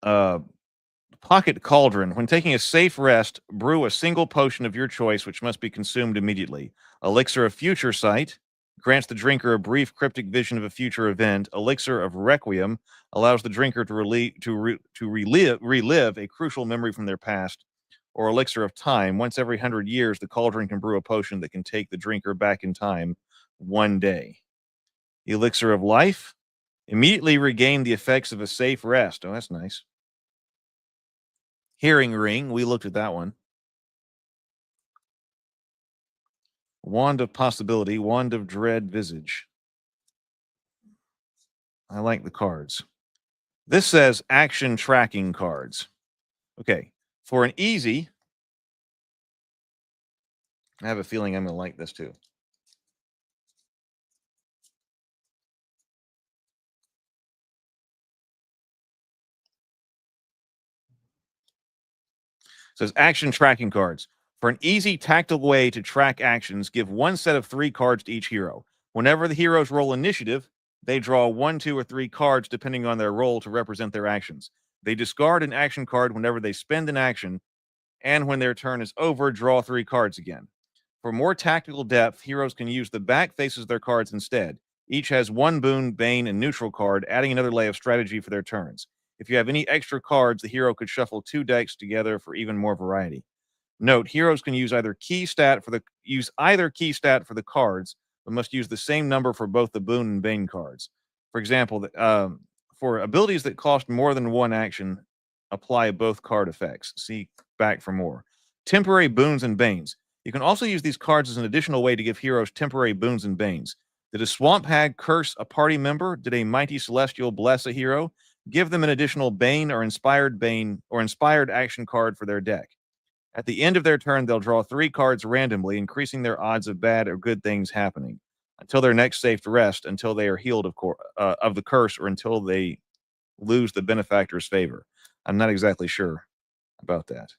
Pocket Cauldron. When taking a safe rest, brew a single potion of your choice, which must be consumed immediately. Elixir of Future Sight grants the drinker a brief cryptic vision of a future event. Elixir of Requiem allows the drinker to relive a crucial memory from their past. Or Elixir of Time. Once every 100 years, the cauldron can brew a potion that can take the drinker back in time one day. Elixir of Life. Immediately regain the effects of a safe rest. Oh, that's nice. Hearing Ring. We looked at that one. Wand of Possibility. Wand of Dread Visage. I like the cards. This says action tracking cards. Okay. For an easy, I have a feeling I'm going to like this too. It says action tracking cards. For an easy tactical way to track actions, give one set of 3 cards to each hero. Whenever the heroes roll initiative, they draw 1, 2, or 3 cards depending on their role to represent their actions. They discard an action card whenever they spend an action, and when their turn is over, draw 3 cards again. For more tactical depth, heroes can use the back faces of their cards instead. Each has 1 boon, bane, and neutral card, adding another layer of strategy for their turns. If you have any extra cards, the hero could shuffle 2 decks together for even more variety. Note: heroes can use either key stat for the cards, but must use the same number for both the boon and bane cards. For example, for abilities that cost more than 1 action, apply both card effects. See back for more. Temporary boons and banes. You can also use these cards as an additional way to give heroes temporary boons and banes. Did a swamp hag curse a party member? Did a mighty celestial bless a hero? Give them an additional bane or inspired action card for their deck. At the end of their turn, they'll draw 3 cards randomly, increasing their odds of bad or good things happening until their next safe rest, until they are healed of the curse, or until they lose the benefactor's favor. I'm not exactly sure about that.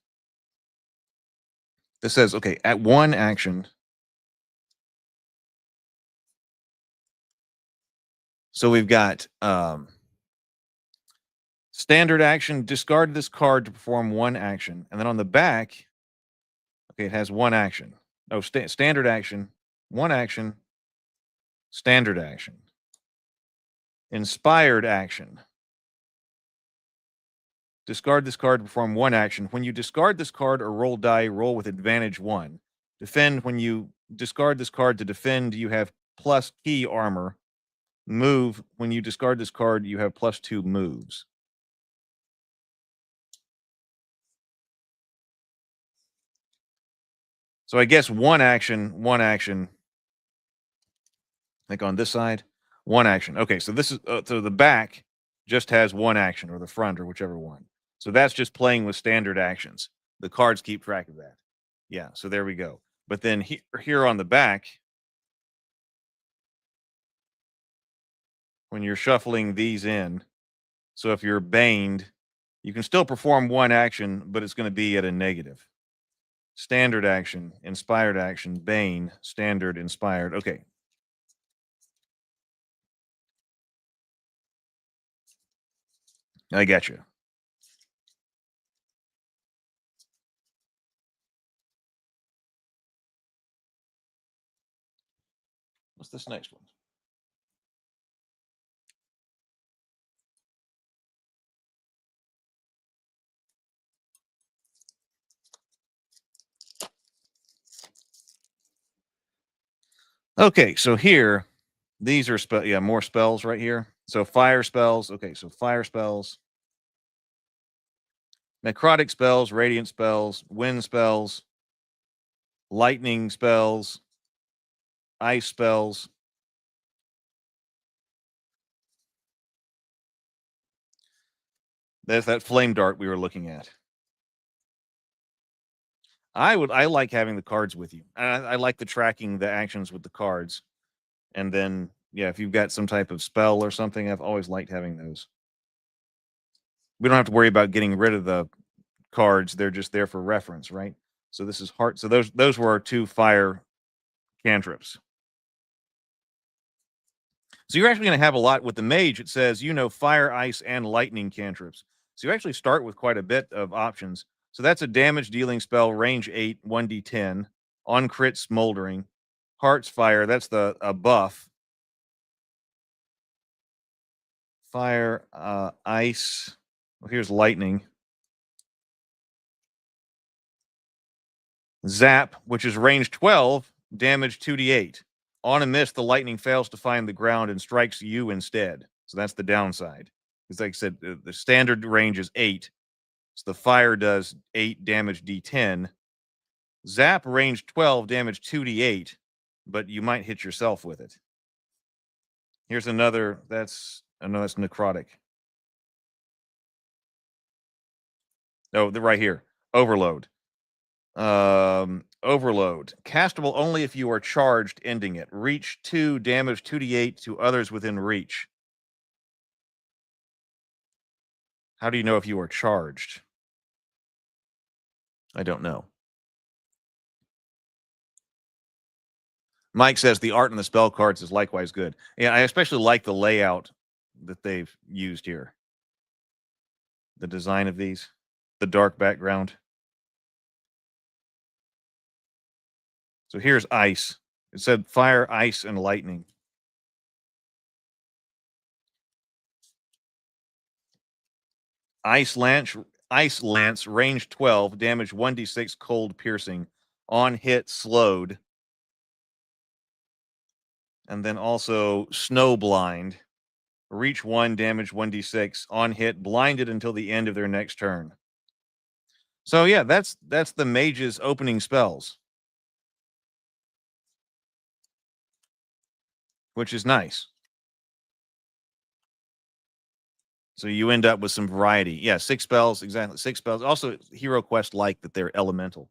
This says, okay, at 1 action. So we've got standard action, discard this card to perform 1 action. And then on the back, okay, it has 1 action. No, standard action, 1 action, standard action. Inspired action. Discard this card to perform 1 action. When you discard this card or roll die, roll with advantage 1. Defend. When you discard this card to defend, you have plus key armor. Move. When you discard this card, you have plus 2 moves. So I guess 1 action, like on this side, 1 action. Okay, so this is, so the back just has 1 action, or the front, or whichever one. So that's just playing with standard actions. The cards keep track of that. Yeah, so there we go. But then here on the back, when you're shuffling these in, so if you're baned, you can still perform 1 action, but it's going to be at a negative. Standard action, inspired action, bane, standard, inspired. Okay. I got you. What's this next one? Okay, so here, these are more spells right here. So fire spells. Okay, so fire spells, necrotic spells, radiant spells, wind spells, lightning spells, ice spells. That's that flame dart we were looking at. I like having the cards with you. I like the tracking the actions with the cards. And then, yeah, if you've got some type of spell or something, I've always liked having those. we don't have to worry about getting rid of the cards. They're just there for reference, right? So this is heart. So those were our 2 fire cantrips. So you're actually going to have a lot with the mage. It says, fire, ice, and lightning cantrips. So you actually start with quite a bit of options. So that's a damage dealing spell, range 8, 1d10, on crit smoldering, heart's fire. That's a buff. Fire, ice. Well, here's lightning. Zap, which is range 12, damage 2d8. On a miss, the lightning fails to find the ground and strikes you instead. So that's the downside. Because like I said, the standard range is 8. So the fire does 8 damage d10. Zap, range 12, damage 2d8, but you might hit yourself with it. Here's another, that's necrotic. Oh, they're right here. Overload. Overload. Castable only if you are charged, ending it. Reach 2, damage 2d8 to others within reach. How do you know if you are charged? I don't know. Mike says the art in the spell cards is likewise good. Yeah, I especially like the layout that they've used here. The design of these, the dark background. So here's ice. It said fire, ice, and lightning. Ice lance, range 12, damage 1d6 cold piercing. On hit, slowed. And then also snow blind. Reach 1, damage 1d6. On hit, blinded until the end of their next turn. So yeah, that's the mage's opening spells. Which is nice. So you end up with some variety. Yeah, 6 spells, exactly. 6 spells. Also, Hero Quest like that they're elemental.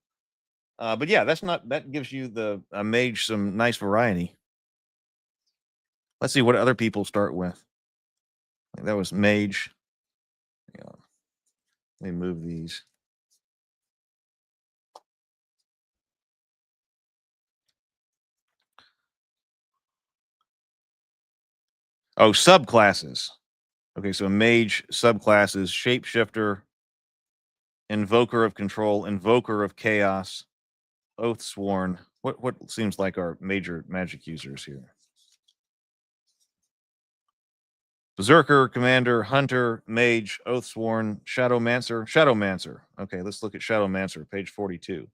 But yeah, that gives you the mage some nice variety. Let's see what other people start with. That was mage. Yeah. Let me move these. Oh, subclasses. Okay, so mage subclasses: shapeshifter, invoker of control, invoker of chaos, oathsworn. What seems like our major magic users here? Berserker, commander, hunter, mage, oathsworn, shadowmancer. Shadowmancer. Okay, let's look at shadowmancer, page 42.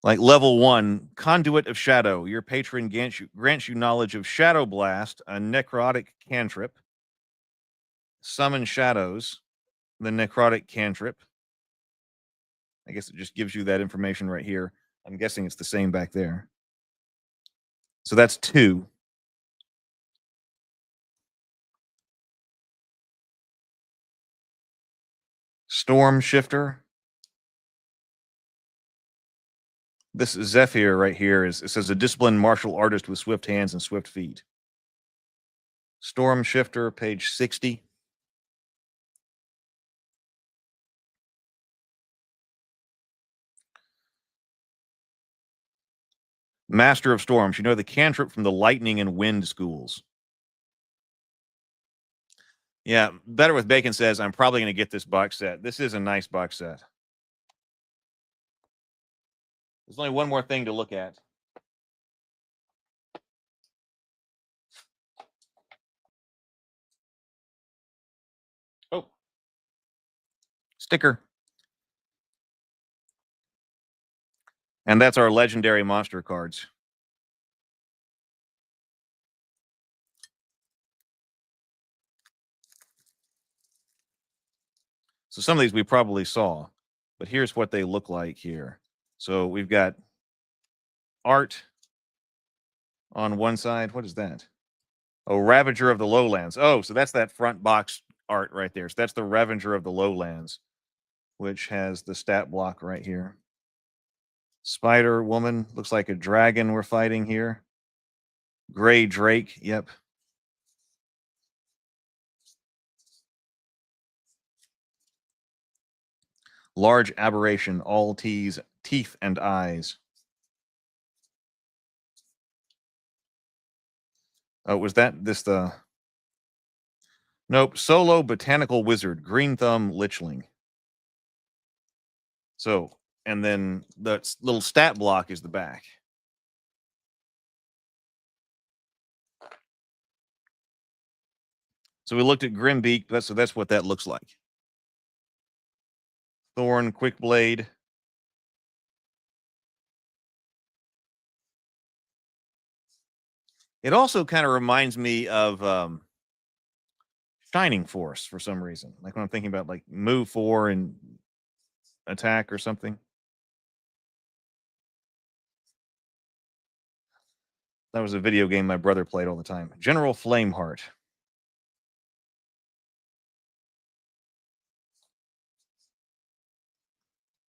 Like level 1, Conduit of Shadow. Your patron grants you knowledge of Shadow Blast, a necrotic cantrip. Summon Shadows, the necrotic cantrip. I guess it just gives you that information right here. I'm guessing it's the same back there. So that's 2. Storm Shifter. This Zephyr right here it says a disciplined martial artist with swift hands and swift feet. Storm Shifter, page 60. Master of Storms. You know the cantrip from the lightning and wind schools. Yeah, Better with Bacon says, I'm probably going to get this box set. This is a nice box set. There's only one more thing to look at. Oh. Sticker. And that's our legendary monster cards. So some of these we probably saw, but here's what they look like here. So we've got art on one side. What is that? Oh, Ravager of the Lowlands. Oh, so that's that front box art right there. So that's the Ravager of the Lowlands, which has the stat block right here. Spider Woman. Looks like a dragon we're fighting here. Gray Drake. Yep. Large aberration, all teeth and eyes. Oh, was that this the? Nope. Solo botanical wizard, green thumb lichling. So, and then the little stat block is the back. So we looked at Grimbeak. That's what that looks like. Thorn, quick blade. It also kind of reminds me of Shining Force for some reason. Like when I'm thinking about like move 4 and attack or something. That was a video game my brother played all the time. General Flameheart.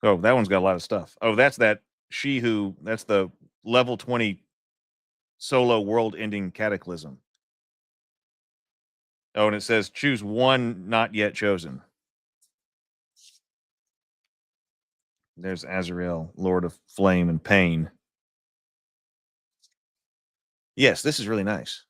Oh, that one's got a lot of stuff. Oh, that's that's the level 20 solo world-ending cataclysm. Oh, and it says choose one not yet chosen. There's Azrael, Lord of Flame and Pain. Yes, this is really nice.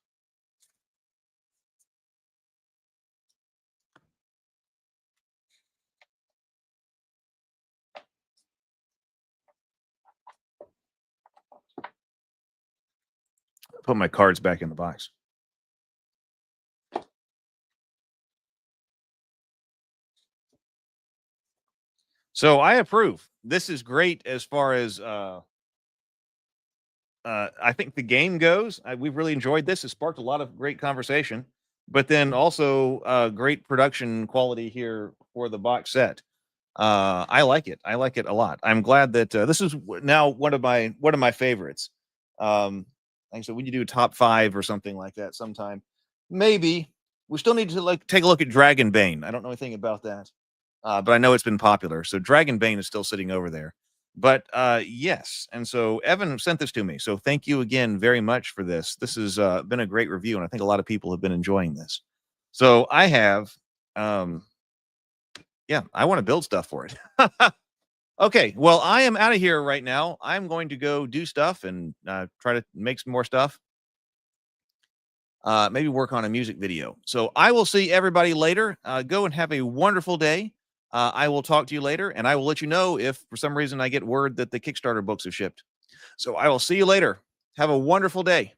Put my cards back in the box. So I approve. This is great as far as I think the game goes. We've really enjoyed this. It sparked a lot of great conversation, but then also great production quality here for the box set. I like it. I like it a lot. I'm glad that this is now one of my favorites. Like I said, when you do a top 5 or something like that sometime, maybe we still need to like take a look at Dragonbane. I don't know anything about that, but I know it's been popular. So Dragonbane is still sitting over there. But yes, and so Evan sent this to me. So thank you again very much for this. This has been a great review, and I think a lot of people have been enjoying this. So I have, yeah, I want to build stuff for it. Okay, well, I am out of here right now. I'm going to go do stuff and try to make some more stuff. Maybe work on a music video. So I will see everybody later. Go and have a wonderful day. I will talk to you later, and I will let you know if for some reason I get word that the Kickstarter books have shipped. So I will see you later. Have a wonderful day.